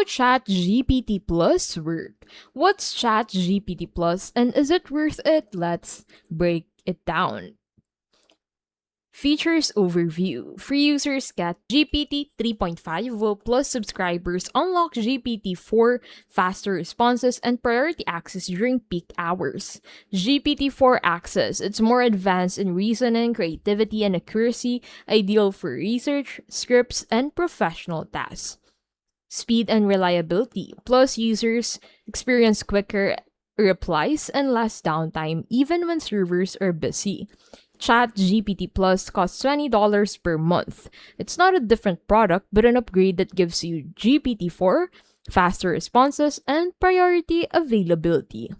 how ChatGPT Plus work. What's ChatGPT Plus and is it worth it? Let's break it down. Features overview. Free users get GPT 3.5, while Plus subscribers unlock GPT 4, faster responses, and priority access during peak hours. GPT 4 access. It's more advanced in reasoning, creativity, and accuracy, ideal for research, scripts, and professional tasks. Speed and reliability. Plus, users experience quicker replies and less downtime even when servers are busy. ChatGPT Plus costs $20 per month. It's not a different product, but an upgrade that gives you GPT 4, faster responses, and priority availability.